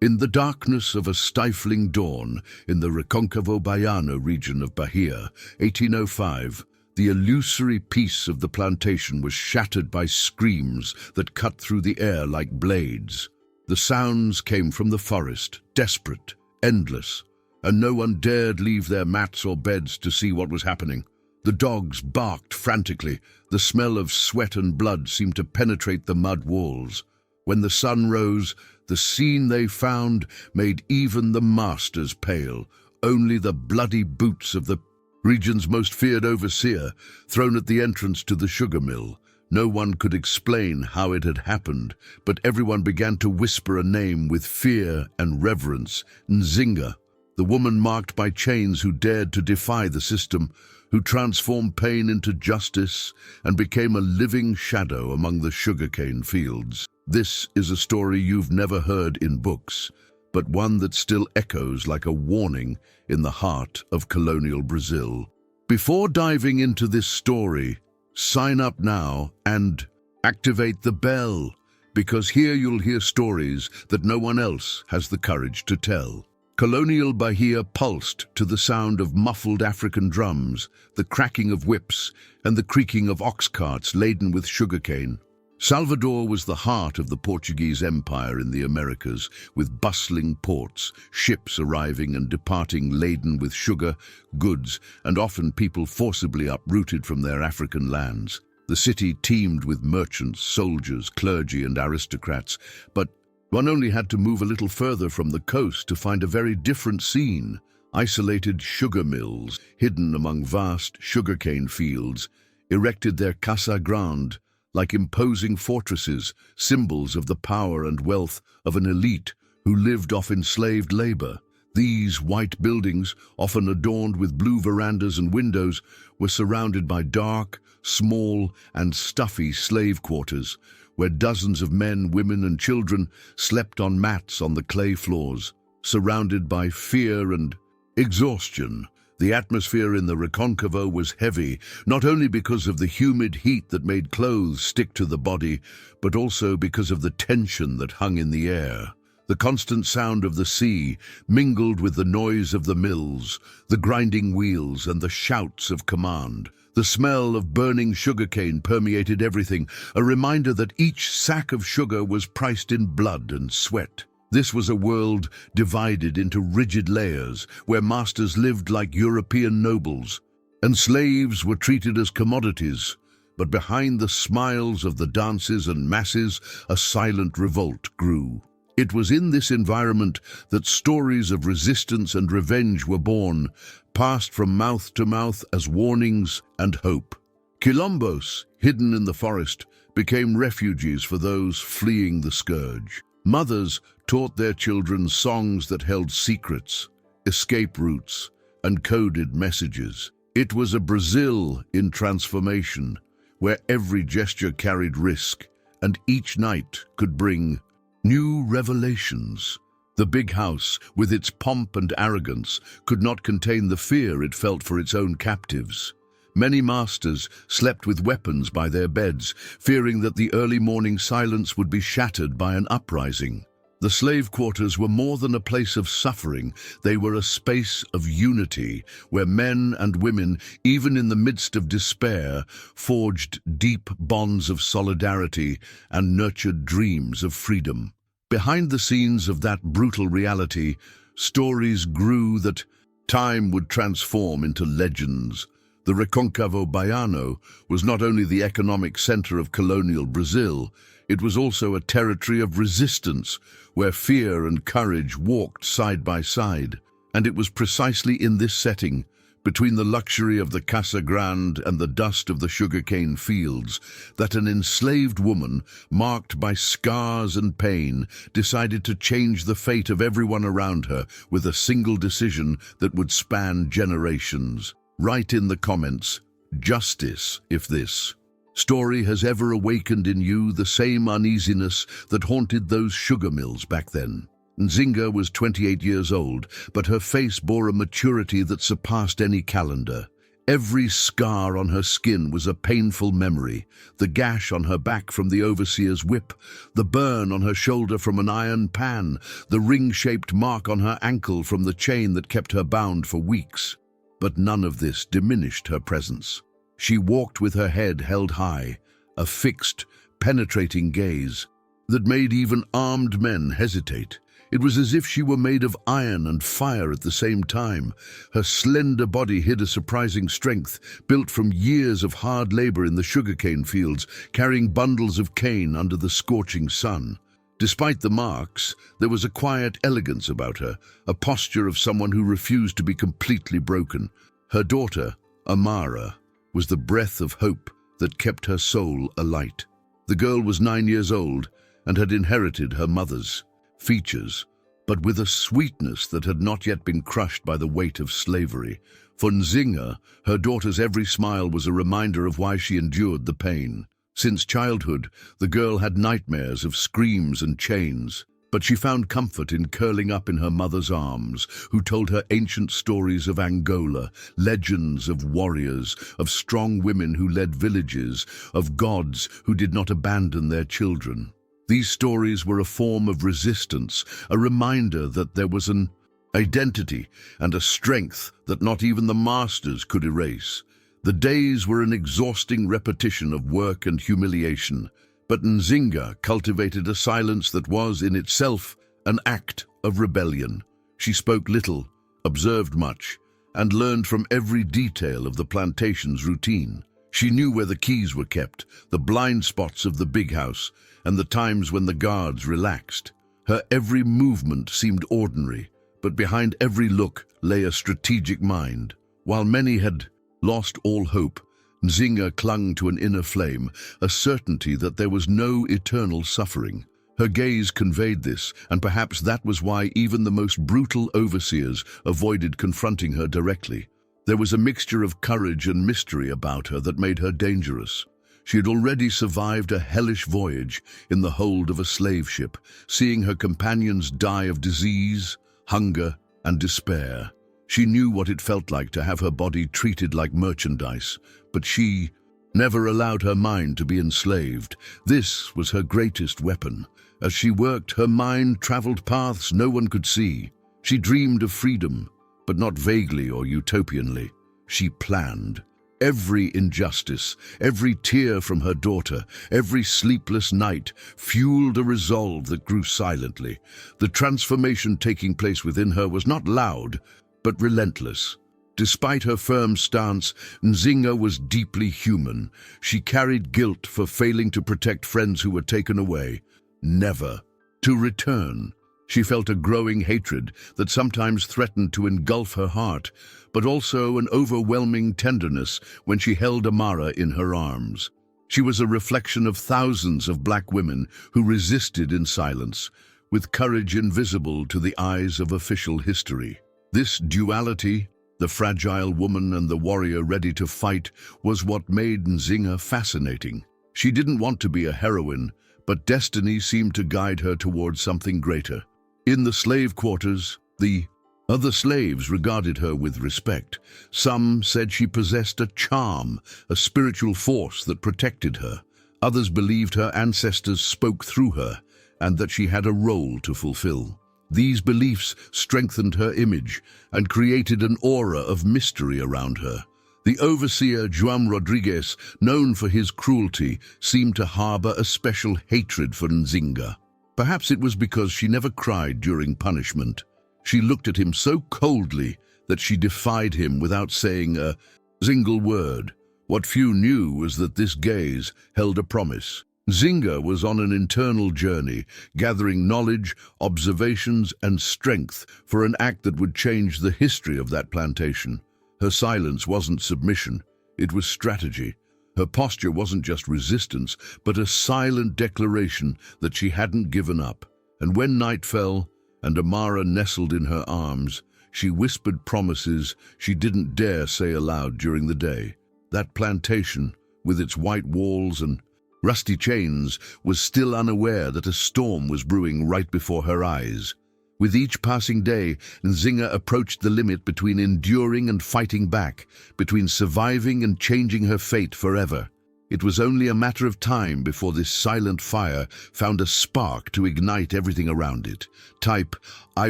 In the darkness of a stifling dawn in the Recôncavo Baiano region of Bahia, 1805, the illusory peace of the plantation was shattered by screams that cut through the air like blades. The sounds came from the forest, desperate, endless, and no one dared leave their mats or beds to see what was happening. The dogs barked frantically. The smell of sweat and blood seemed to penetrate the mud walls. When the sun rose, the scene they found made even the masters pale. Only the bloody boots of the region's most feared overseer, thrown at the entrance to the sugar mill. No one could explain how it had happened, but everyone began to whisper a name with fear and reverence: Nzinga, the woman marked by chains who dared to defy the system, who transformed pain into justice and became a living shadow among the sugarcane fields. This is a story you've never heard in books, but one that still echoes like a warning in the heart of colonial Brazil. Before diving into this story, sign up now and activate the bell, because here you'll hear stories that no one else has the courage to tell. Colonial Bahia pulsed to the sound of muffled African drums, the cracking of whips, and the creaking of ox carts laden with sugarcane. Salvador was the heart of the Portuguese Empire in the Americas, with bustling ports, ships arriving and departing laden with sugar, goods, and often people forcibly uprooted from their African lands. The city teemed with merchants, soldiers, clergy, and aristocrats, but one only had to move a little further from the coast to find a very different scene. Isolated sugar mills, hidden among vast sugarcane fields, erected their Casa-Grande, like imposing fortresses, symbols of the power and wealth of an elite who lived off enslaved labor. These white buildings, often adorned with blue verandas and windows, were surrounded by dark, small, and stuffy slave quarters, where dozens of men, women, and children slept on mats on the clay floors, surrounded by fear and exhaustion. The atmosphere in the Recôncavo was heavy, not only because of the humid heat that made clothes stick to the body, but also because of the tension that hung in the air. The constant sound of the sea mingled with the noise of the mills, the grinding wheels, and the shouts of command. The smell of burning sugarcane permeated everything, a reminder that each sack of sugar was priced in blood and sweat. This was a world divided into rigid layers, where masters lived like European nobles, and slaves were treated as commodities. But behind the smiles of the dances and masses, a silent revolt grew. It was in this environment that stories of resistance and revenge were born, passed from mouth to mouth as warnings and hope. Quilombos, hidden in the forest, became refuges for those fleeing the scourge. Mothers taught their children songs that held secrets, escape routes, and coded messages. It was a Brazil in transformation, where every gesture carried risk, and each night could bring new revelations. The big house, with its pomp and arrogance, could not contain the fear it felt for its own captives. Many masters slept with weapons by their beds, fearing that the early morning silence would be shattered by an uprising. The slave quarters were more than a place of suffering. They were a space of unity, where men and women, even in the midst of despair, forged deep bonds of solidarity and nurtured dreams of freedom. Behind the scenes of that brutal reality, stories grew that time would transform into legends. The Recôncavo Baiano was not only the economic center of colonial Brazil, it was also a territory of resistance, where fear and courage walked side by side. And it was precisely in this setting, between the luxury of the Casa-Grande and the dust of the sugarcane fields, that an enslaved woman, marked by scars and pain, decided to change the fate of everyone around her with a single decision that would span generations. Write in the comments, justice, if this story has ever awakened in you the same uneasiness that haunted those sugar mills back then. Nzinga was 28 years old, but her face bore a maturity that surpassed any calendar. Every scar on her skin was a painful memory, the gash on her back from the overseer's whip, the burn on her shoulder from an iron pan, the ring-shaped mark on her ankle from the chain that kept her bound for weeks. But none of this diminished her presence. She walked with her head held high, a fixed, penetrating gaze that made even armed men hesitate. It was as if she were made of iron and fire at the same time. Her slender body hid a surprising strength, built from years of hard labor in the sugarcane fields, carrying bundles of cane under the scorching sun. Despite the marks, there was a quiet elegance about her, a posture of someone who refused to be completely broken. Her daughter, Amara, was the breath of hope that kept her soul alight. The girl was 9 years old and had inherited her mother's features, but with a sweetness that had not yet been crushed by the weight of slavery. For Nzinga, her daughter's every smile was a reminder of why she endured the pain. Since childhood, the girl had nightmares of screams and chains, but she found comfort in curling up in her mother's arms, who told her ancient stories of Angola, legends of warriors, of strong women who led villages, of gods who did not abandon their children. These stories were a form of resistance, a reminder that there was an identity and a strength that not even the masters could erase. The days were an exhausting repetition of work and humiliation, but Nzinga cultivated a silence that was in itself an act of rebellion. She spoke little, observed much, and learned from every detail of the plantation's routine. She knew where the keys were kept, the blind spots of the big house, and the times when the guards relaxed. Her every movement seemed ordinary, but behind every look lay a strategic mind. While many had lost all hope, Nzinga clung to an inner flame, a certainty that there was no eternal suffering. Her gaze conveyed this, and perhaps that was why even the most brutal overseers avoided confronting her directly. There was a mixture of courage and mystery about her that made her dangerous. She had already survived a hellish voyage in the hold of a slave ship, seeing her companions die of disease, hunger, and despair. She knew what it felt like to have her body treated like merchandise, but she never allowed her mind to be enslaved. This was her greatest weapon. As she worked, her mind traveled paths no one could see. She dreamed of freedom, but not vaguely or utopianly. She planned. Every injustice, every tear from her daughter, every sleepless night fueled a resolve that grew silently. The transformation taking place within her was not loud, but relentless. Despite her firm stance, Nzinga was deeply human. She carried guilt for failing to protect friends who were taken away, never to return. She felt a growing hatred that sometimes threatened to engulf her heart, but also an overwhelming tenderness when she held Amara in her arms. She was a reflection of thousands of black women who resisted in silence, with courage invisible to the eyes of official history. This duality, the fragile woman and the warrior ready to fight, was what made Nzinga fascinating. She didn't want to be a heroine, but destiny seemed to guide her towards something greater. In the slave quarters, the other slaves regarded her with respect. Some said she possessed a charm, a spiritual force that protected her. Others believed her ancestors spoke through her, and that she had a role to fulfill. These beliefs strengthened her image and created an aura of mystery around her. The overseer, Juan Rodriguez, known for his cruelty, seemed to harbor a special hatred for Nzinga. Perhaps it was because she never cried during punishment. She looked at him so coldly that she defied him without saying a single word. What few knew was that this gaze held a promise. Nzinga was on an internal journey, gathering knowledge, observations, and strength for an act that would change the history of that plantation. Her silence wasn't submission, it was strategy. Her posture wasn't just resistance, but a silent declaration that she hadn't given up. And when night fell, and Amara nestled in her arms, she whispered promises she didn't dare say aloud during the day. That plantation, with its white walls and rusty chains, was still unaware that a storm was brewing right before her eyes. With each passing day, Nzinga approached the limit between enduring and fighting back, between surviving and changing her fate forever. It was only a matter of time before this silent fire found a spark to ignite everything around it. Type, "I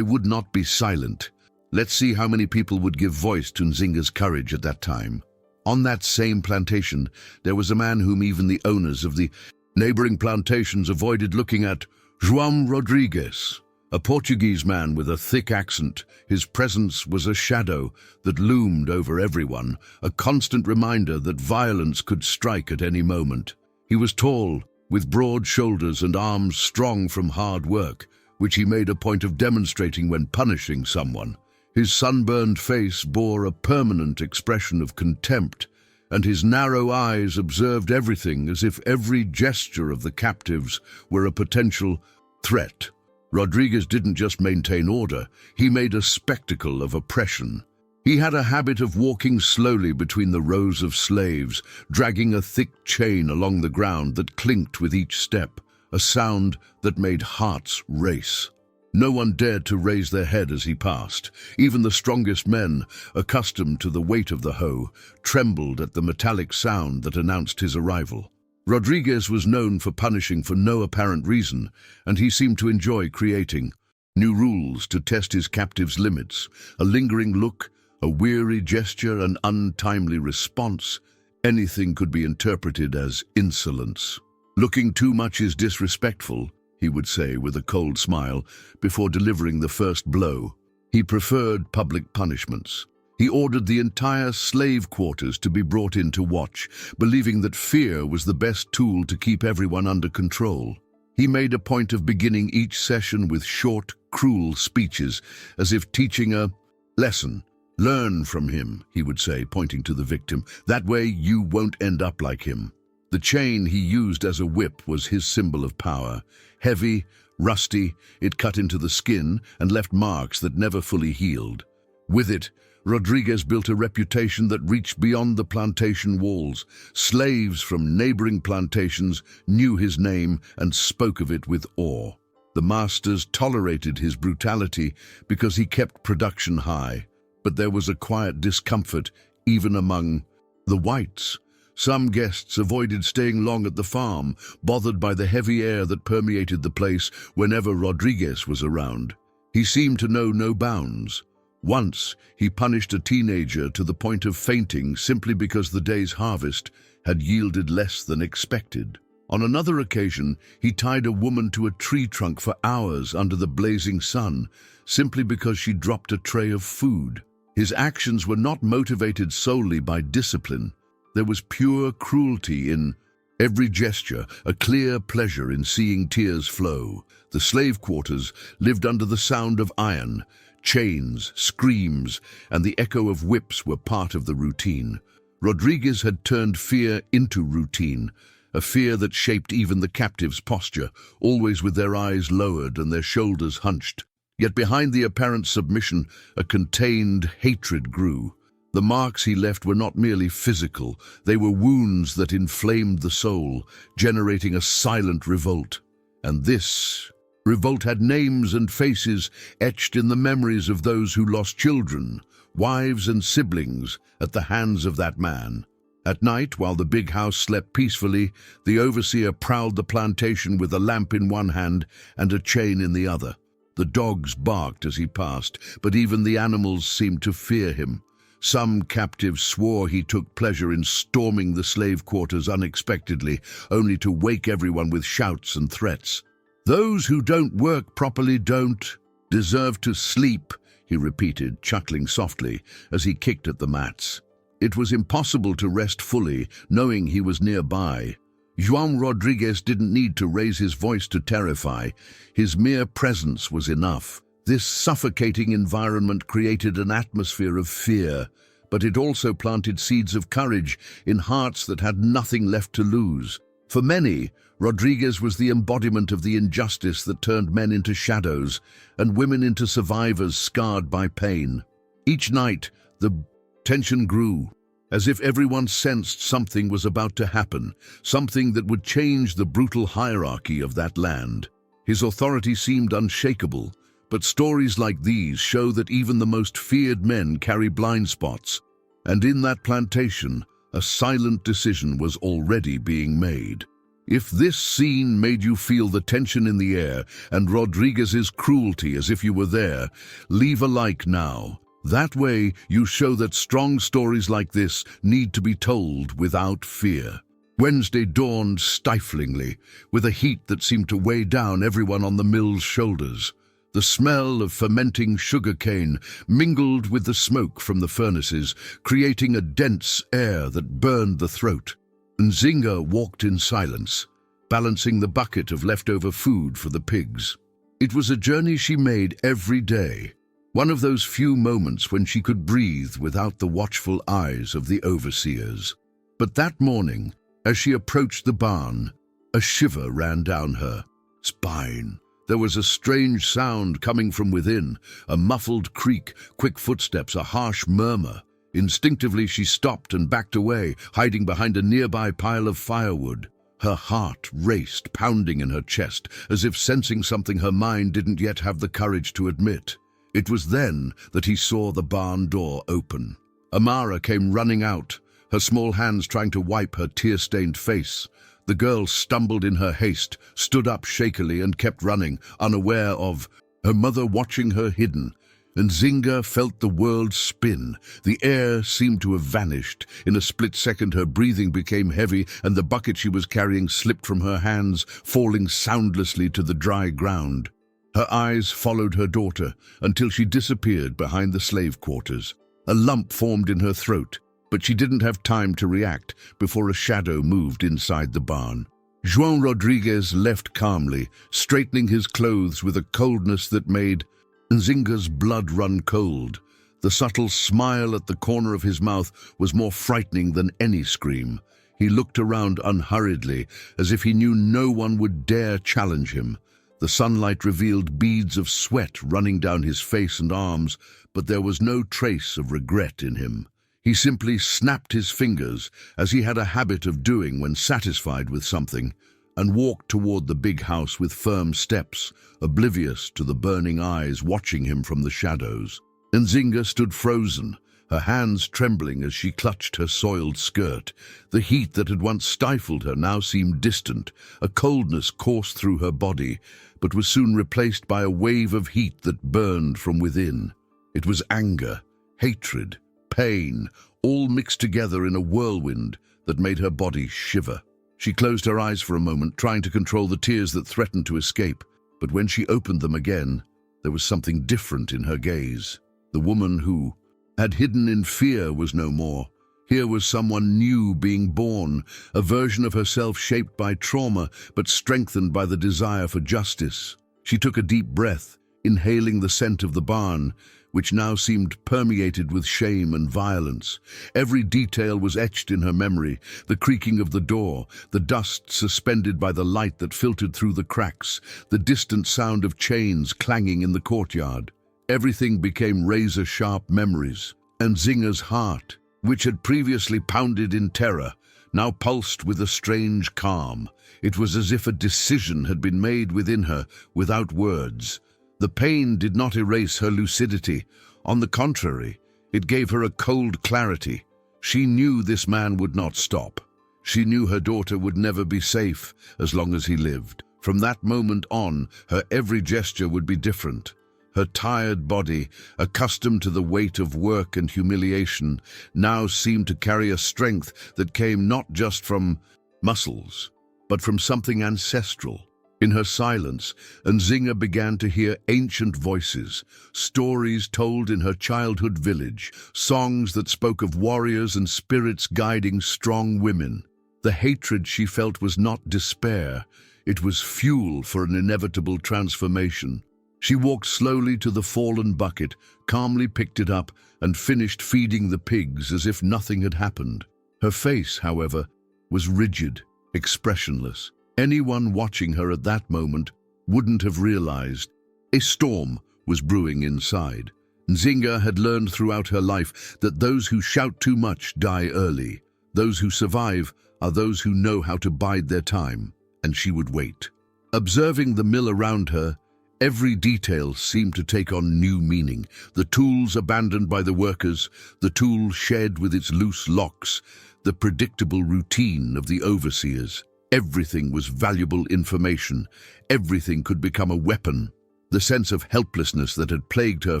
would not be silent." Let's see how many people would give voice to Nzinga's courage at that time. On that same plantation, there was a man whom even the owners of the neighboring plantations avoided looking at, João Rodrigues. A Portuguese man with a thick accent, his presence was a shadow that loomed over everyone, a constant reminder that violence could strike at any moment. He was tall, with broad shoulders and arms strong from hard work, which he made a point of demonstrating when punishing someone. His sunburned face bore a permanent expression of contempt, and his narrow eyes observed everything as if every gesture of the captives were a potential threat. Rodrigues didn't just maintain order, he made a spectacle of oppression. He had a habit of walking slowly between the rows of slaves, dragging a thick chain along the ground that clinked with each step, a sound that made hearts race. No one dared to raise their head as he passed. Even the strongest men, accustomed to the weight of the hoe, trembled at the metallic sound that announced his arrival. Rodrigues was known for punishing for no apparent reason, and he seemed to enjoy creating new rules to test his captives' limits. A lingering look, a weary gesture, an untimely response, anything could be interpreted as insolence. "Looking too much is disrespectful," he would say with a cold smile before delivering the first blow. He preferred public punishments. He ordered the entire slave quarters to be brought in to watch, believing that fear was the best tool to keep everyone under control. He made a point of beginning each session with short, cruel speeches, as if teaching a lesson. "Learn from him," he would say, pointing to the victim. "That way you won't end up like him." The chain he used as a whip was his symbol of power. Heavy, rusty, it cut into the skin and left marks that never fully healed. With it, Rodrigues built a reputation that reached beyond the plantation walls. Slaves from neighboring plantations knew his name and spoke of it with awe. The masters tolerated his brutality because he kept production high, but there was a quiet discomfort even among the whites. Some guests avoided staying long at the farm, bothered by the heavy air that permeated the place whenever Rodrigues was around. He seemed to know no bounds. Once, he punished a teenager to the point of fainting simply because the day's harvest had yielded less than expected. On another occasion, he tied a woman to a tree trunk for hours under the blazing sun, simply because she dropped a tray of food. His actions were not motivated solely by discipline. There was pure cruelty in every gesture, a clear pleasure in seeing tears flow. The slave quarters lived under the sound of iron. Chains, screams, and the echo of whips were part of the routine. Rodrigues had turned fear into routine, a fear that shaped even the captives' posture, always with their eyes lowered and their shoulders hunched. Yet behind the apparent submission, a contained hatred grew. The marks he left were not merely physical, they were wounds that inflamed the soul, generating a silent revolt. And this revolt had names and faces etched in the memories of those who lost children, wives and siblings at the hands of that man. At night, while the big house slept peacefully, the overseer prowled the plantation with a lamp in one hand and a chain in the other. The dogs barked as he passed, but even the animals seemed to fear him. Some captives swore he took pleasure in storming the slave quarters unexpectedly, only to wake everyone with shouts and threats. "Those who don't work properly don't deserve to sleep," he repeated, chuckling softly as he kicked at the mats. It was impossible to rest fully, knowing he was nearby. João Rodrigues didn't need to raise his voice to terrify. His mere presence was enough. This suffocating environment created an atmosphere of fear, but it also planted seeds of courage in hearts that had nothing left to lose. For many, Rodrigues was the embodiment of the injustice that turned men into shadows and women into survivors scarred by pain. Each night, the tension grew, as if everyone sensed something was about to happen, something that would change the brutal hierarchy of that land. His authority seemed unshakable, But stories like these show that even the most feared men carry blind spots, and in that plantation, a silent decision was already being made. If this scene made you feel the tension in the air and Rodriguez's cruelty as if you were there, leave a like now. That way, you show that strong stories like this need to be told without fear. Wednesday dawned stiflingly, with a heat that seemed to weigh down everyone on the mill's shoulders. The smell of fermenting sugarcane mingled with the smoke from the furnaces, creating a dense air that burned the throat. Nzinga walked in silence, balancing the bucket of leftover food for the pigs. It was a journey she made every day, one of those few moments when she could breathe without the watchful eyes of the overseers. But that morning, as she approached the barn, a shiver ran down her spine. There was a strange sound coming from within, a muffled creak, quick footsteps, a harsh murmur. Instinctively, she stopped and backed away, hiding behind a nearby pile of firewood. Her heart raced, pounding in her chest, as if sensing something her mind didn't yet have the courage to admit. It was then that he saw the barn door open. Amara came running out, her small hands trying to wipe her tear-stained face. The girl stumbled in her haste, stood up shakily and kept running, unaware of her mother watching her hidden. Nzinga felt the world spin. The air seemed to have vanished. In a split second, her breathing became heavy and the bucket she was carrying slipped from her hands, falling soundlessly to the dry ground. Her eyes followed her daughter until she disappeared behind the slave quarters. A lump formed in her throat, but she didn't have time to react before a shadow moved inside the barn. João Rodrigues left calmly, straightening his clothes with a coldness that made Nzinga's blood run cold. The subtle smile at the corner of his mouth was more frightening than any scream. He looked around unhurriedly, as if he knew no one would dare challenge him. The sunlight revealed beads of sweat running down his face and arms, but there was no trace of regret in him. He simply snapped his fingers, as he had a habit of doing when satisfied with something, and walked toward the big house with firm steps, oblivious to the burning eyes watching him from the shadows. Nzinga stood frozen, her hands trembling as she clutched her soiled skirt. The heat that had once stifled her now seemed distant. A coldness coursed through her body, but was soon replaced by a wave of heat that burned from within. It was anger, hatred, pain, all mixed together in a whirlwind that made her body shiver. She closed her eyes for a moment, trying to control the tears that threatened to escape, but when she opened them again, there was something different in her gaze. The woman who had hidden in fear was no more. Here was someone new being born, a version of herself shaped by trauma but strengthened by the desire for justice. She took a deep breath, inhaling the scent of the barn, which now seemed permeated with shame and violence. Every detail was etched in her memory: the creaking of the door, the dust suspended by the light that filtered through the cracks, the distant sound of chains clanging in the courtyard. Everything became razor-sharp memories. Nzinga's heart, which had previously pounded in terror, now pulsed with a strange calm. It was as if a decision had been made within her, without words. The pain did not erase her lucidity. On the contrary, it gave her a cold clarity. She knew this man would not stop. She knew her daughter would never be safe as long as he lived. From that moment on, her every gesture would be different. Her tired body, accustomed to the weight of work and humiliation, now seemed to carry a strength that came not just from muscles, but from something ancestral. In her silence, Nzinga began to hear ancient voices, stories told in her childhood village, songs that spoke of warriors and spirits guiding strong women. The hatred she felt was not despair, it was fuel for an inevitable transformation. She walked slowly to the fallen bucket, calmly picked it up, and finished feeding the pigs as if nothing had happened. Her face, however, was rigid, expressionless. Anyone watching her at that moment wouldn't have realized a storm was brewing inside. Nzinga had learned throughout her life that those who shout too much die early. Those who survive are those who know how to bide their time, and she would wait. Observing the mill around her, Every detail seemed to take on new meaning. The tools abandoned by the workers, the tool shed with its loose locks, the predictable routine of the overseers. Everything was valuable information. Everything could become a weapon. The sense of helplessness that had plagued her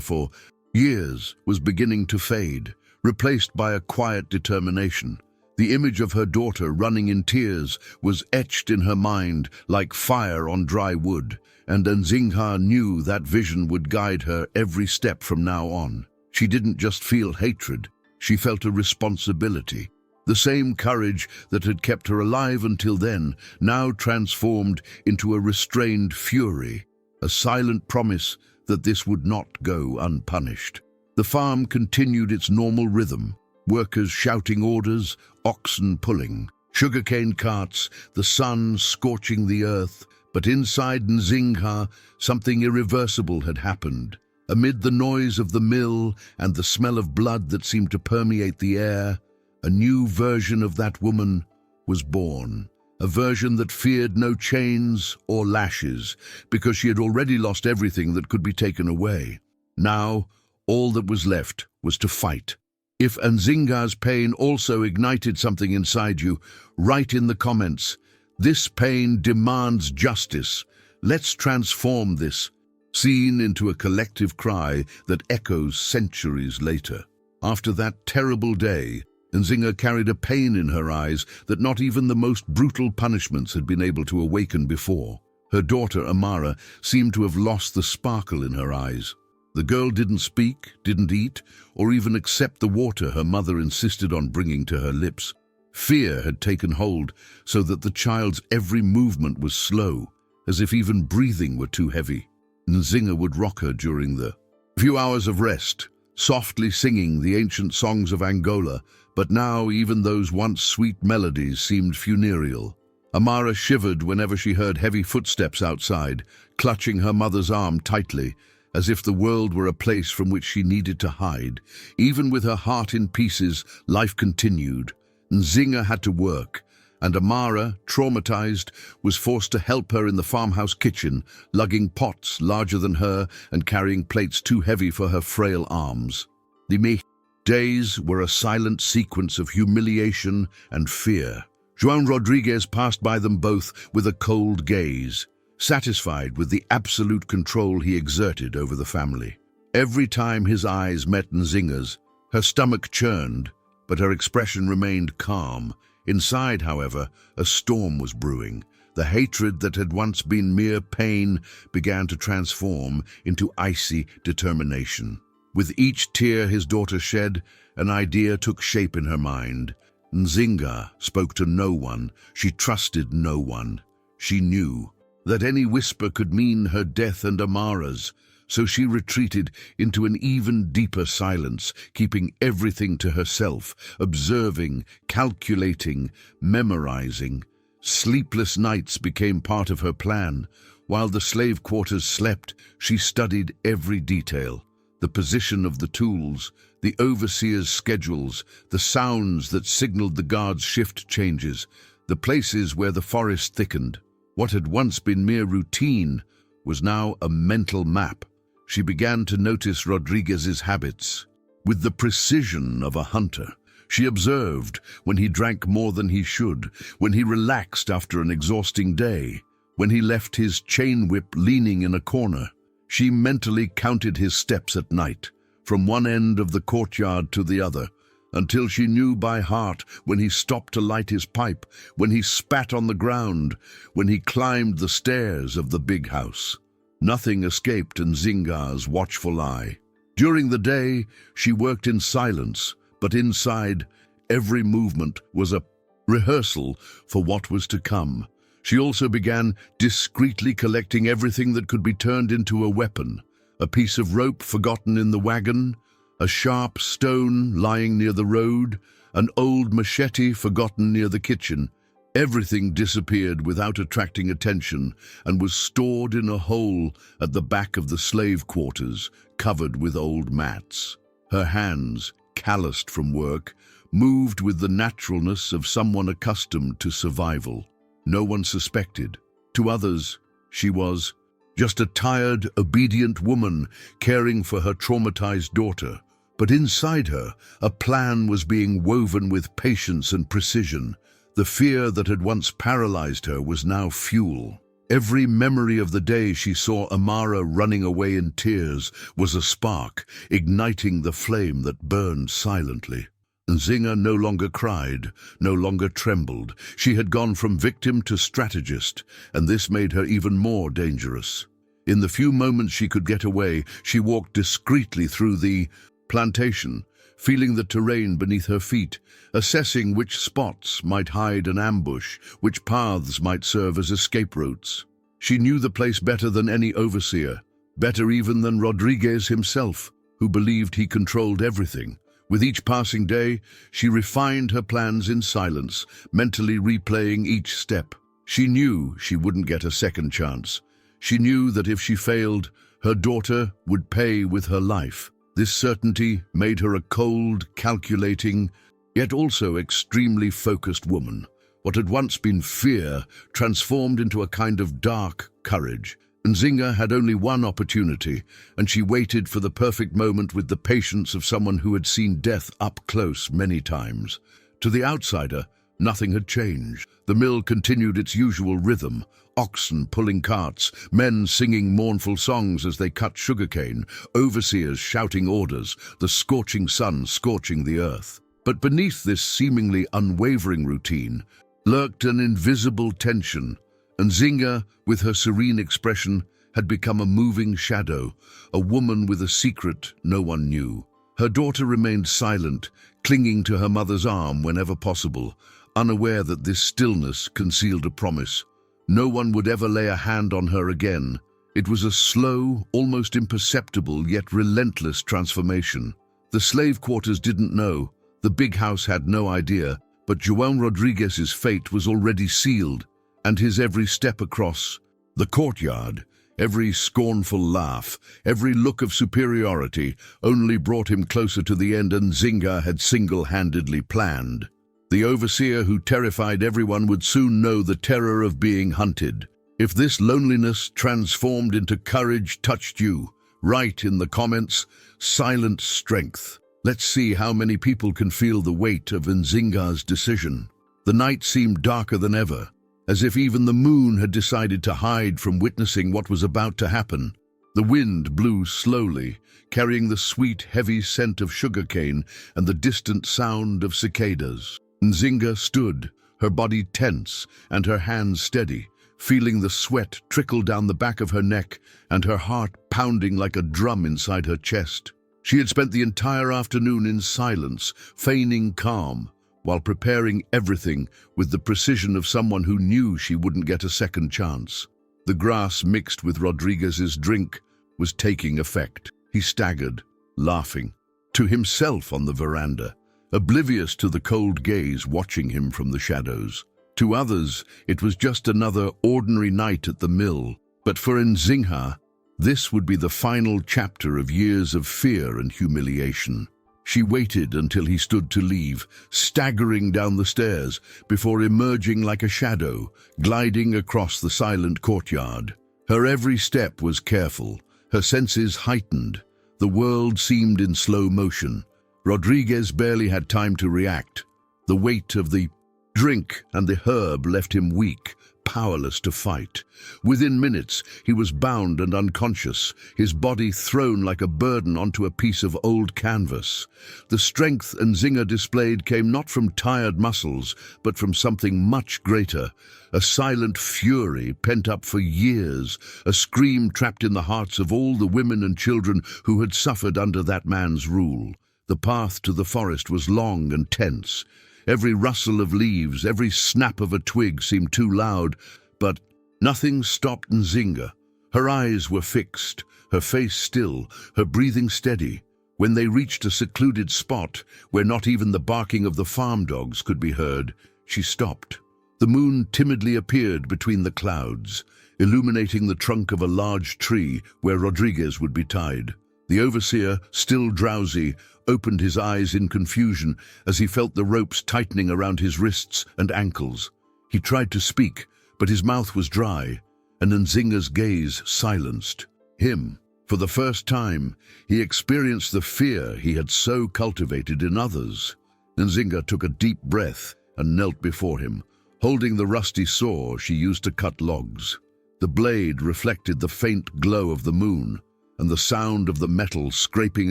for years was beginning to fade, replaced by a quiet determination. The image of her daughter running in tears was etched in her mind like fire on dry wood, and Nzingha knew that vision would guide her every step from now on. She didn't just feel hatred, she felt a responsibility. The same courage that had kept her alive until then, now transformed into a restrained fury, a silent promise that this would not go unpunished. The farm continued its normal rhythm, workers shouting orders, oxen pulling, sugarcane carts, the sun scorching the earth. But inside Nzingha, something irreversible had happened. Amid the noise of the mill and the smell of blood that seemed to permeate the air, a new version of that woman was born. A version that feared no chains or lashes, because she had already lost everything that could be taken away. Now, all that was left was to fight. If Nzinga's pain also ignited something inside you, write in the comments, "This pain demands justice. Let's transform this," seen into a collective cry that echoes centuries later. After that terrible day, Nzinga carried a pain in her eyes that not even the most brutal punishments had been able to awaken before. Her daughter, Amara, seemed to have lost the sparkle in her eyes. The girl didn't speak, didn't eat, or even accept the water her mother insisted on bringing to her lips. Fear had taken hold, so that the child's every movement was slow, as if even breathing were too heavy. Nzinga would rock her during the few hours of rest, softly singing the ancient songs of Angola, but now even those once sweet melodies seemed funereal. Amara shivered whenever she heard heavy footsteps outside, clutching her mother's arm tightly, as if the world were a place from which she needed to hide. Even with her heart in pieces, life continued. Nzinga had to work, and Amara, traumatized, was forced to help her in the farmhouse kitchen, lugging pots larger than her and carrying plates too heavy for her frail arms. The days were a silent sequence of humiliation and fear. João Rodrigues passed by them both with a cold gaze, satisfied with the absolute control he exerted over the family. Every time his eyes met Nzinga's, her stomach churned, but her expression remained calm. Inside, however, a storm was brewing. The hatred that had once been mere pain began to transform into icy determination. With each tear his daughter shed, an idea took shape in her mind. Nzinga spoke to no one. She trusted no one. She knew that any whisper could mean her death and Amara's, so she retreated into an even deeper silence, keeping everything to herself, observing, calculating, memorizing. Sleepless nights became part of her plan. While the slave quarters slept, she studied every detail. The position of the tools, the overseers' schedules, the sounds that signaled the guards' shift changes, the places where the forest thickened. What had once been mere routine was now a mental map. She began to notice Rodriguez's habits. With the precision of a hunter, she observed when he drank more than he should, when he relaxed after an exhausting day, when he left his chain whip leaning in a corner. She mentally counted his steps at night, from one end of the courtyard to the other, until she knew by heart when he stopped to light his pipe, when he spat on the ground, when he climbed the stairs of the big house. Nothing escaped Nzinga's watchful eye. During the day, she worked in silence, but inside, every movement was a rehearsal for what was to come. She also began discreetly collecting everything that could be turned into a weapon: a piece of rope forgotten in the wagon, a sharp stone lying near the road, an old machete forgotten near the kitchen. Everything disappeared without attracting attention and was stored in a hole at the back of the slave quarters, covered with old mats. Her hands, calloused from work, moved with the naturalness of someone accustomed to survival. No one suspected. To others, she was just a tired, obedient woman caring for her traumatized daughter. But inside her, a plan was being woven with patience and precision. The fear that had once paralyzed her was now fuel. Every memory of the day she saw Amara running away in tears was a spark, igniting the flame that burned silently. Nzinga no longer cried, no longer trembled. She had gone from victim to strategist, and this made her even more dangerous. In the few moments she could get away, she walked discreetly through the plantation, feeling the terrain beneath her feet, assessing which spots might hide an ambush, which paths might serve as escape routes. She knew the place better than any overseer, better even than Rodriguez himself, who believed he controlled everything. With each passing day, she refined her plans in silence, mentally replaying each step. She knew she wouldn't get a second chance. She knew that if she failed, her daughter would pay with her life. This certainty made her a cold, calculating, yet also extremely focused woman. What had once been fear transformed into a kind of dark courage. Nzinga had only one opportunity, and she waited for the perfect moment with the patience of someone who had seen death up close many times. To the outsider, nothing had changed. The mill continued its usual rhythm, oxen pulling carts, men singing mournful songs as they cut sugarcane, overseers shouting orders, the scorching sun scorching the earth. But beneath this seemingly unwavering routine lurked an invisible tension. Nzinga, with her serene expression, had become a moving shadow, a woman with a secret no one knew. Her daughter remained silent, clinging to her mother's arm whenever possible, unaware that this stillness concealed a promise. No one would ever lay a hand on her again. It was a slow, almost imperceptible, yet relentless transformation. The slave quarters didn't know, the big house had no idea, but João Rodriguez's fate was already sealed, and his every step across the courtyard, every scornful laugh, every look of superiority only brought him closer to the end Nzinga had single-handedly planned. The overseer who terrified everyone would soon know the terror of being hunted. If this loneliness transformed into courage touched you, write in the comments, silent strength. Let's see how many people can feel the weight of Nzinga's decision. The night seemed darker than ever, as if even the moon had decided to hide from witnessing what was about to happen. The wind blew slowly, carrying the sweet, heavy scent of sugarcane and the distant sound of cicadas. Nzinga stood, her body tense and her hands steady, feeling the sweat trickle down the back of her neck and her heart pounding like a drum inside her chest. She had spent the entire afternoon in silence, feigning calm, while preparing everything with the precision of someone who knew she wouldn't get a second chance. The grass mixed with Rodriguez's drink was taking effect. He staggered, laughing, to himself on the veranda, oblivious to the cold gaze watching him from the shadows. To others, it was just another ordinary night at the mill, but for Nzingha, this would be the final chapter of years of fear and humiliation. She waited until he stood to leave, staggering down the stairs before emerging like a shadow, gliding across the silent courtyard. Her every step was careful, her senses heightened. The world seemed in slow motion. Rodriguez barely had time to react. The weight of the drink and the herb left him weak, powerless to fight. Within minutes, he was bound and unconscious, his body thrown like a burden onto a piece of old canvas. The strength Nzinga displayed came not from tired muscles, but from something much greater, a silent fury pent up for years, a scream trapped in the hearts of all the women and children who had suffered under that man's rule. The path to the forest was long and tense. Every rustle of leaves, every snap of a twig seemed too loud, but nothing stopped Nzinga. Her eyes were fixed, her face still, her breathing steady. When they reached a secluded spot where not even the barking of the farm dogs could be heard, she stopped. The moon timidly appeared between the clouds, illuminating the trunk of a large tree where Rodriguez would be tied. The overseer, still drowsy, opened his eyes in confusion as he felt the ropes tightening around his wrists and ankles. He tried to speak, but his mouth was dry. and Nzinga's gaze silenced. Him. For the first time, he experienced the fear he had so cultivated in others. Nzinga took a deep breath and knelt before him, holding the rusty saw she used to cut logs. The blade reflected the faint glow of the moon, and the sound of the metal scraping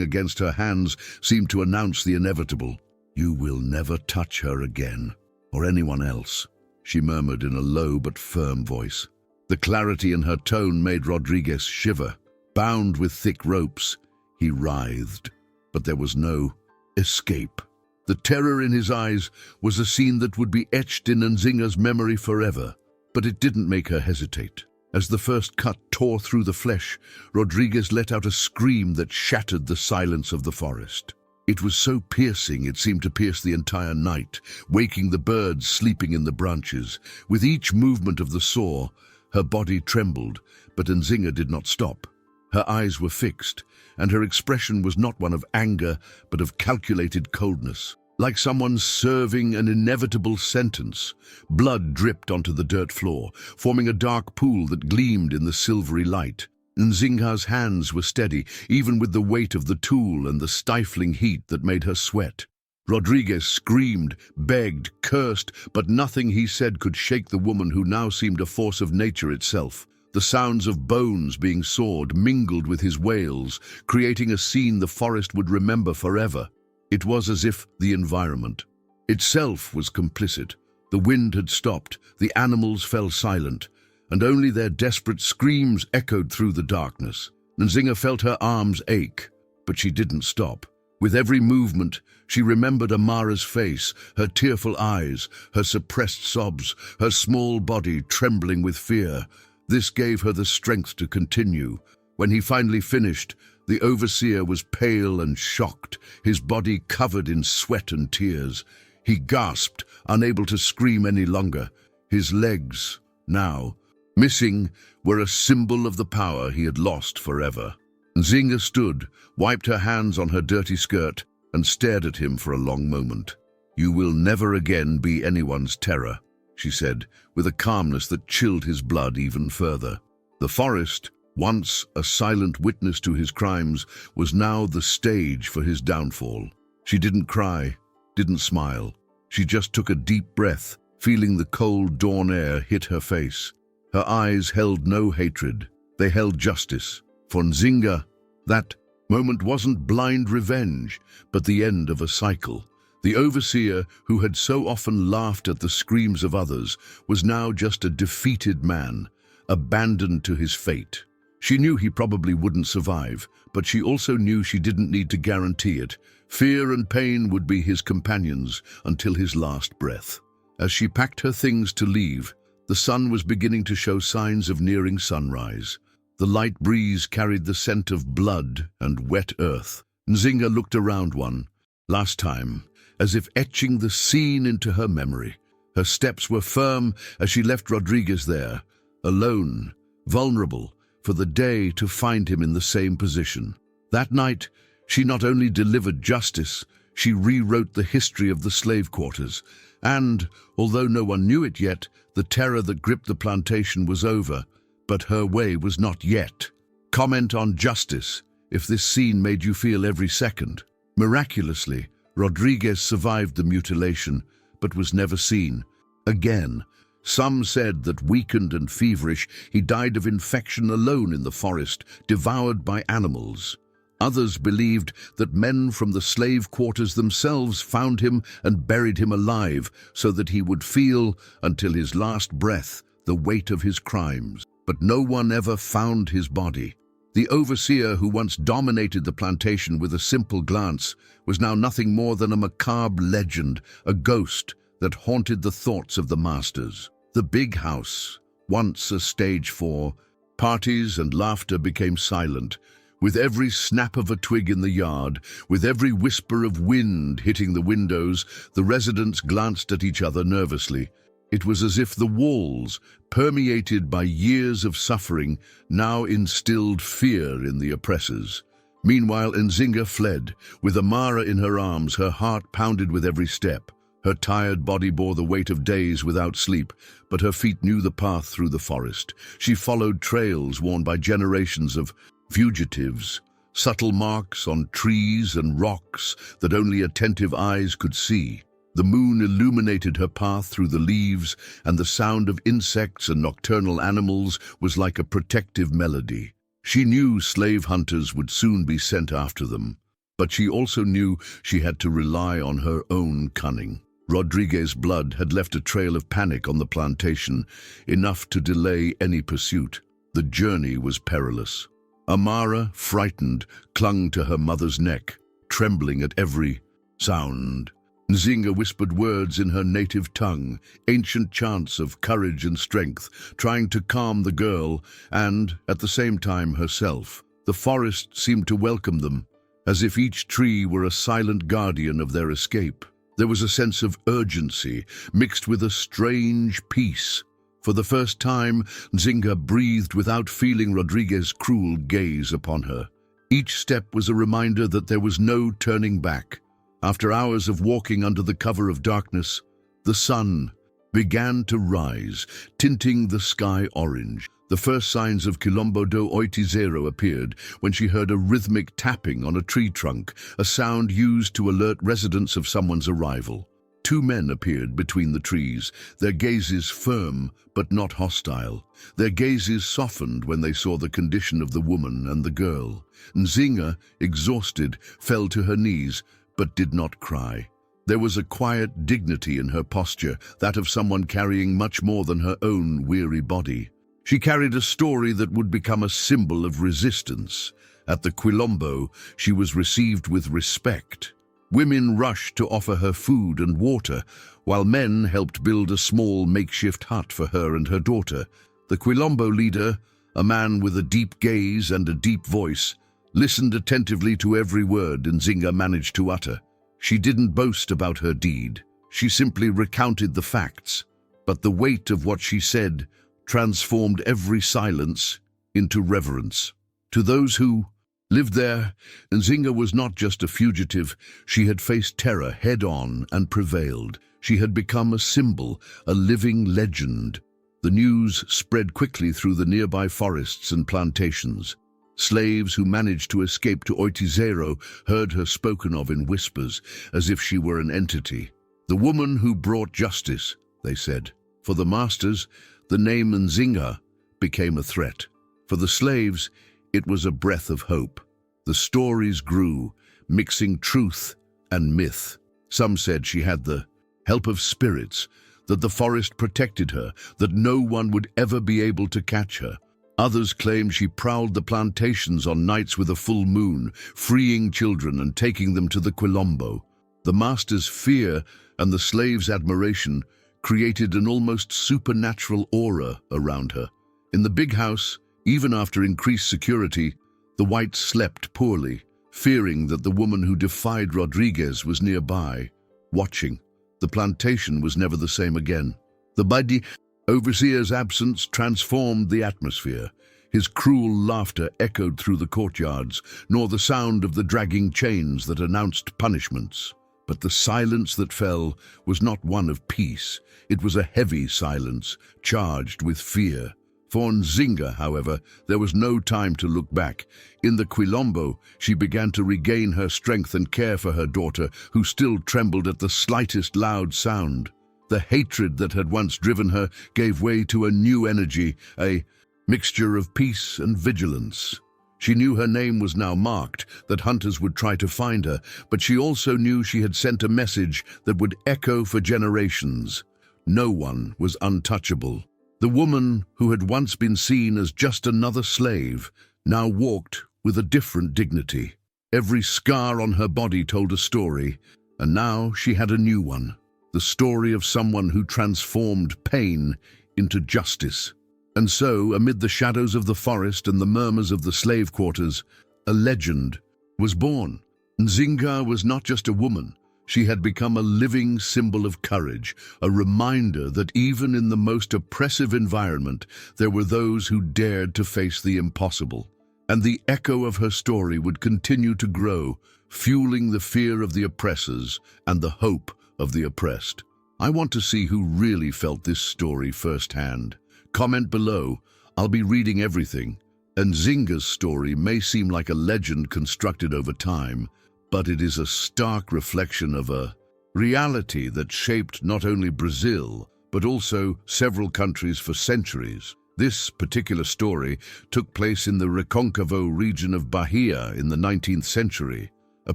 against her hands seemed to announce the inevitable. "You will never touch her again, or anyone else," she murmured in a low but firm voice. The clarity in her tone made Rodriguez shiver. Bound with thick ropes, he writhed, but there was no escape. The terror in his eyes was a scene that would be etched in Nzinga's memory forever, but it didn't make her hesitate. As the first cut tore through the flesh, Rodriguez let out a scream that shattered the silence of the forest. It was so piercing it seemed to pierce the entire night, waking the birds sleeping in the branches. With each movement of the saw, her body trembled, but Nzinga did not stop. Her eyes were fixed, and her expression was not one of anger, but of calculated coldness. Like someone serving an inevitable sentence, blood dripped onto the dirt floor, forming a dark pool that gleamed in the silvery light. Nzinga's hands were steady, even with the weight of the tool and the stifling heat that made her sweat. Rodriguez screamed, begged, cursed, but nothing he said could shake the woman who now seemed a force of nature itself. The sounds of bones being sawed mingled with his wails, creating a scene the forest would remember forever. It was as if the environment itself was complicit. The wind had stopped, the animals fell silent, and only their desperate screams echoed through the darkness. Nzinga felt her arms ache, but she didn't stop. With every movement, she remembered Amara's face, her tearful eyes, her suppressed sobs, her small body trembling with fear. This gave her the strength to continue. When he finally finished, the overseer was pale and shocked, his body covered in sweat and tears. He gasped, unable to scream any longer. His legs, now missing, were a symbol of the power he had lost forever. Nzinga stood, wiped her hands on her dirty skirt, and stared at him for a long moment. "You will never again be anyone's terror," she said, with a calmness that chilled his blood even further. The forest, once a silent witness to his crimes, was now the stage for his downfall. She didn't cry, didn't smile. She just took a deep breath, feeling the cold dawn air hit her face. Her eyes held no hatred, they held justice. For Nzinga, that moment wasn't blind revenge, but the end of a cycle. The overseer, who had so often laughed at the screams of others, was now just a defeated man, abandoned to his fate. She knew he probably wouldn't survive, but she also knew she didn't need to guarantee it. Fear and pain would be his companions until his last breath. As she packed her things to leave, the sun was beginning to show signs of nearing sunrise. The light breeze carried the scent of blood and wet earth. Nzinga looked around one last time, as if etching the scene into her memory. Her steps were firm as she left Rodriguez there, alone, vulnerable, for the day to find him in the same position. That night, she not only delivered justice, she rewrote the history of the slave quarters. And, although no one knew it yet, the terror that gripped the plantation was over, but her way was not yet. Comment on justice if this scene made you feel every second. Miraculously, Rodriguez survived the mutilation, but was never seen again. Some said that, weakened and feverish, he died of infection alone in the forest, devoured by animals. Others believed that men from the slave quarters themselves found him and buried him alive, so that he would feel, until his last breath, the weight of his crimes. But no one ever found his body. The overseer, who once dominated the plantation with a simple glance, was now nothing more than a macabre legend, a ghost that haunted the thoughts of the masters. The big house, once a stage for parties and laughter, became silent. With every snap of a twig in the yard, with every whisper of wind hitting the windows, the residents glanced at each other nervously. It was as if the walls, permeated by years of suffering, now instilled fear in the oppressors. Meanwhile, Nzinga fled, with Amara in her arms, her heart pounded with every step. Her tired body bore the weight of days without sleep, but her feet knew the path through the forest. She followed trails worn by generations of fugitives, subtle marks on trees and rocks that only attentive eyes could see. The moon illuminated her path through the leaves, and the sound of insects and nocturnal animals was like a protective melody. She knew slave hunters would soon be sent after them, but she also knew she had to rely on her own cunning. Rodriguez's blood had left a trail of panic on the plantation, enough to delay any pursuit. The journey was perilous. Amara, frightened, clung to her mother's neck, trembling at every sound. Nzinga whispered words in her native tongue, ancient chants of courage and strength, trying to calm the girl and, at the same time, herself. The forest seemed to welcome them, as if each tree were a silent guardian of their escape. There was a sense of urgency, mixed with a strange peace. For the first time, Nzinga breathed without feeling Rodriguez's cruel gaze upon her. Each step was a reminder that there was no turning back. After hours of walking under the cover of darkness, the sun began to rise, tinting the sky orange. The first signs of quilombo do oitizero appeared when she heard a rhythmic tapping on a tree trunk, a sound used to alert residents of someone's arrival. Two men appeared between the trees, their gazes firm but not hostile. Their gazes softened when they saw the condition of the woman and the girl. Nzinga, exhausted, fell to her knees, but did not cry. There was a quiet dignity in her posture, that of someone carrying much more than her own weary body. She carried a story that would become a symbol of resistance. At the quilombo, she was received with respect. Women rushed to offer her food and water, while men helped build a small makeshift hut for her and her daughter. The quilombo leader, a man with a deep gaze and a deep voice, listened attentively to every word Nzinga managed to utter. She didn't boast about her deed. She simply recounted the facts. But the weight of what she said transformed every silence into reverence. To those who lived there, Nzinga was not just a fugitive. She had faced terror head-on and prevailed. She had become a symbol, a living legend. The news spread quickly through the nearby forests and plantations. Slaves who managed to escape to Oitizero heard her spoken of in whispers, as if she were an entity. The woman who brought justice, they said. For the masters, the name Nzinga became a threat. For the slaves, it was a breath of hope. The stories grew, mixing truth and myth. Some said she had the help of spirits, that the forest protected her, that no one would ever be able to catch her. Others claimed she prowled the plantations on nights with a full moon, freeing children and taking them to the quilombo. The master's fear and the slave's admiration created an almost supernatural aura around her. In the big house, even after increased security, the whites slept poorly, fearing that the woman who defied Rodriguez was nearby, watching. The plantation was never the same again. The Bahia overseer's absence transformed the atmosphere. His cruel laughter echoed through the courtyards, nor the sound of the dragging chains that announced punishments. But the silence that fell was not one of peace. It was a heavy silence, charged with fear. For Nzinga, however, there was no time to look back. In the quilombo, she began to regain her strength and care for her daughter, who still trembled at the slightest loud sound. The hatred that had once driven her gave way to a new energy, a mixture of peace and vigilance. She knew her name was now marked, that hunters would try to find her, but she also knew she had sent a message that would echo for generations. No one was untouchable. The woman who had once been seen as just another slave now walked with a different dignity. Every scar on her body told a story, and now she had a new one. The story of someone who transformed pain into justice. And so, amid the shadows of the forest and the murmurs of the slave quarters, a legend was born. Nzinga was not just a woman. She had become a living symbol of courage, a reminder that even in the most oppressive environment, there were those who dared to face the impossible. And the echo of her story would continue to grow, fueling the fear of the oppressors and the hope of the oppressed. I want to see who really felt this story firsthand. Comment below. I'll be reading everything. Nzinga's story may seem like a legend constructed over time, but it is a stark reflection of a reality that shaped not only Brazil, but also several countries for centuries. This particular story took place in the Recôncavo region of Bahia in the 19th century, a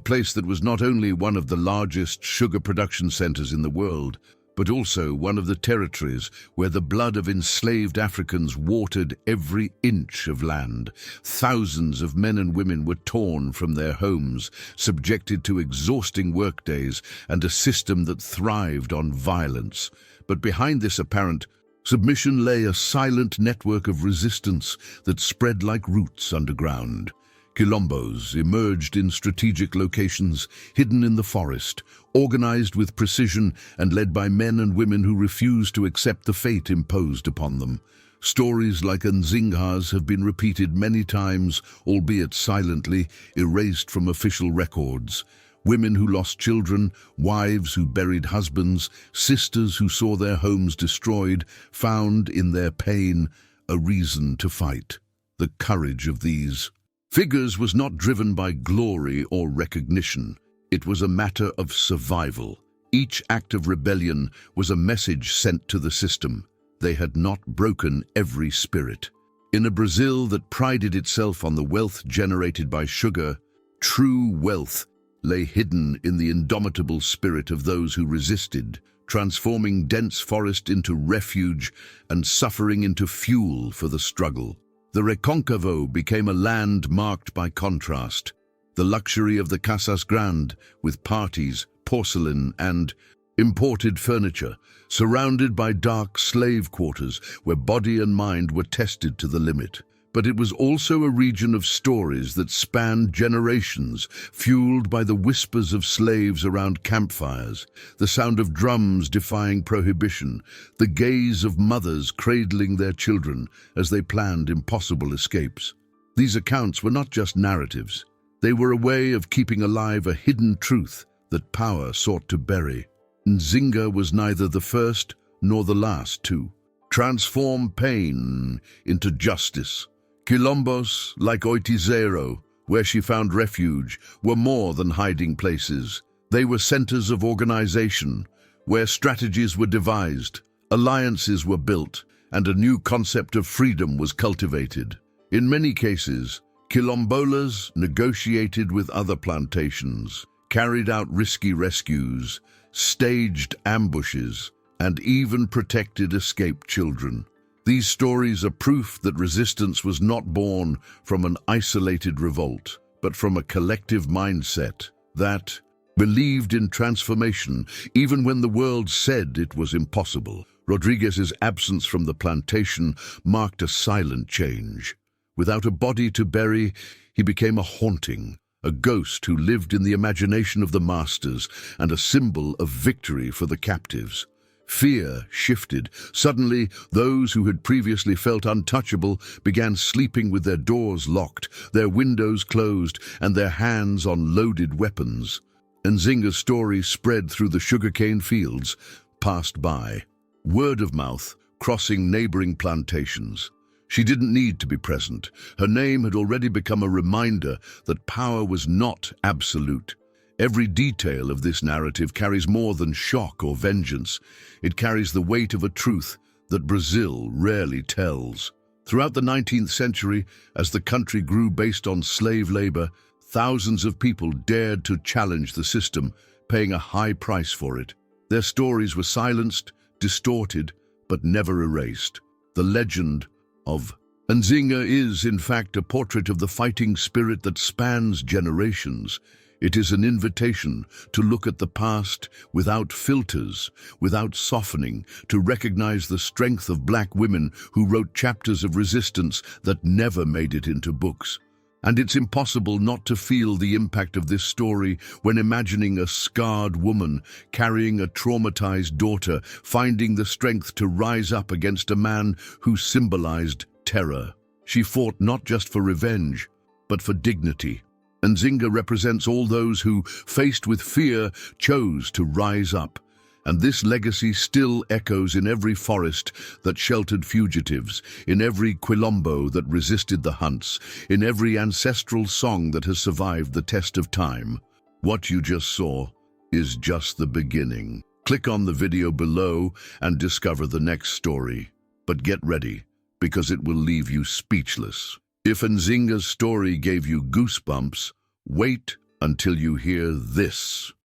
place that was not only one of the largest sugar production centers in the world, but also one of the territories where the blood of enslaved Africans watered every inch of land. Thousands of men and women were torn from their homes, subjected to exhausting workdays and a system that thrived on violence. But behind this apparent submission lay a silent network of resistance that spread like roots underground. Quilombos emerged in strategic locations, hidden in the forest, organized with precision and led by men and women who refused to accept the fate imposed upon them. Stories like Nzingha's have been repeated many times, albeit silently, erased from official records. Women who lost children, wives who buried husbands, sisters who saw their homes destroyed, found in their pain a reason to fight. The courage of these figures was not driven by glory or recognition. It was a matter of survival. Each act of rebellion was a message sent to the system. They had not broken every spirit. In a Brazil that prided itself on the wealth generated by sugar, true wealth lay hidden in the indomitable spirit of those who resisted, transforming dense forest into refuge and suffering into fuel for the struggle. The Recôncavo became a land marked by contrast. The luxury of the Casa-Grande, with parties, porcelain, and imported furniture, surrounded by dark slave quarters where body and mind were tested to the limit. But it was also a region of stories that spanned generations, fueled by the whispers of slaves around campfires, the sound of drums defying prohibition, the gaze of mothers cradling their children as they planned impossible escapes. These accounts were not just narratives. They were a way of keeping alive a hidden truth that power sought to bury. Nzinga was neither the first nor the last to transform pain into justice. Quilombos, like Oitizero, where she found refuge, were more than hiding places. They were centers of organization, where strategies were devised, alliances were built, and a new concept of freedom was cultivated. In many cases, quilombolas negotiated with other plantations, carried out risky rescues, staged ambushes, and even protected escaped children. These stories are proof that resistance was not born from an isolated revolt, but from a collective mindset that believed in transformation even when the world said it was impossible. Rodriguez's absence from the plantation marked a silent change. Without a body to bury, he became a haunting, a ghost who lived in the imagination of the masters and a symbol of victory for the captives. Fear shifted. Suddenly, those who had previously felt untouchable began sleeping with their doors locked, their windows closed, and their hands on loaded weapons. Nzinga's story spread through the sugarcane fields, passed by. Word of mouth, crossing neighboring plantations. She didn't need to be present. Her name had already become a reminder that power was not absolute. Every detail of this narrative carries more than shock or vengeance. It carries the weight of a truth that Brazil rarely tells. Throughout the 19th century, as the country grew based on slave labor, thousands of people dared to challenge the system, paying a high price for it. Their stories were silenced, distorted, but never erased. The legend of Nzinga is, in fact, a portrait of the fighting spirit that spans generations. It is an invitation to look at the past without filters, without softening, to recognize the strength of Black women who wrote chapters of resistance that never made it into books. And it's impossible not to feel the impact of this story when imagining a scarred woman carrying a traumatized daughter, finding the strength to rise up against a man who symbolized terror. She fought not just for revenge, but for dignity. Nzinga represents all those who, faced with fear, chose to rise up. And this legacy still echoes in every forest that sheltered fugitives, in every quilombo that resisted the hunts, in every ancestral song that has survived the test of time. What you just saw is just the beginning. Click on the video below and discover the next story. But get ready, because it will leave you speechless. If Nzinga's story gave you goosebumps, wait until you hear this.